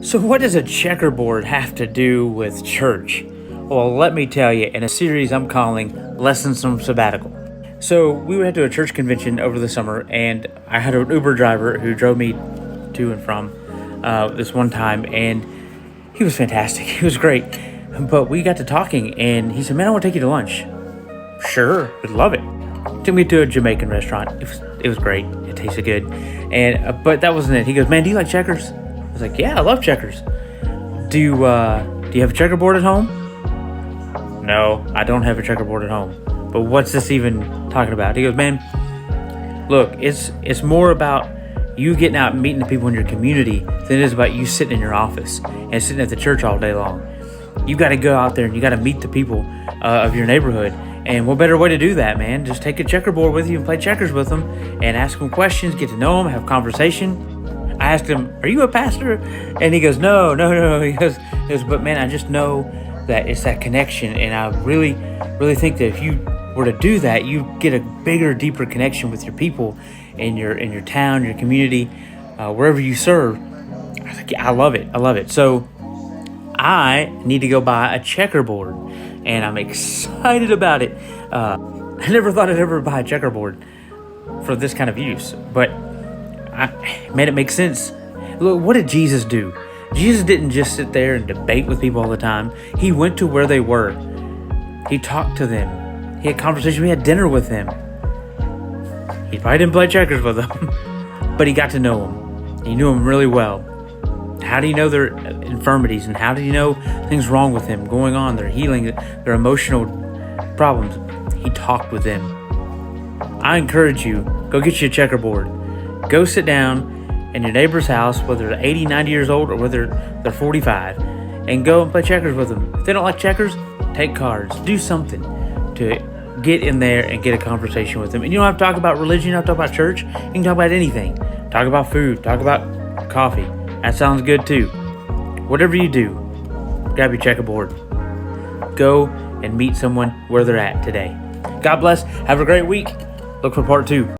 So what does a checkerboard have to do with church? Well, let me tell you, in a series I'm calling Lessons from Sabbatical. So we went to a church convention over the summer, and I had an Uber driver who drove me to and from this one time, and he was fantastic. He was great. But we got to talking, and he said, "Man, I want to take you to lunch." Sure, would love it. Took me to a Jamaican restaurant. It was great. It tasted good, and but that wasn't it. He goes, "Man, do you like checkers?" I was like, "Yeah, I love checkers." Do you have a checkerboard at home?" "No, I don't have a checkerboard at home." "But what's this even talking about?" He goes, "Man, look, it's more about you getting out and meeting the people in your community than it is about you sitting in your office and sitting at the church all day long. You got to go out there and you got to meet the people of your neighborhood. And what better way to do that, man? Just take a checkerboard with you and play checkers with them and ask them questions, get to know them, have conversation." I asked him, "Are you a pastor?" And he goes, No. He goes, "But man, I just know that it's that connection. And I really, really think that if you were to do that, you get a bigger, deeper connection with your people in your town, your community, wherever you serve." I was like, "Yeah, I love it. So I need to go buy a checkerboard, and I'm excited about it. I never thought I'd ever buy a checkerboard for this kind of use, but man, it makes sense. Look, what did Jesus do? Jesus didn't just sit there and debate with people all the time. He went to where they were. He talked to them. He had conversation. We had dinner with them. He probably didn't play checkers with them, but he got to know them. He knew them really well. How do you know their infirmities, and how do you know things wrong with them going on, their healing, their emotional problems? He talked with them. I encourage you, go get you a checkerboard. Go sit down in your neighbor's house, whether they're 80, 90 years old or whether they're 45, and go and play checkers with them. If they don't like checkers, take cards. Do something to get in there and get a conversation with them. And you don't have to talk about religion, you don't have to talk about church. You can talk about anything. Talk about food, talk about coffee. That sounds good too. Whatever you do, grab your checkerboard. Go and meet someone where they're at today. God bless. Have a great week. Look for part 2.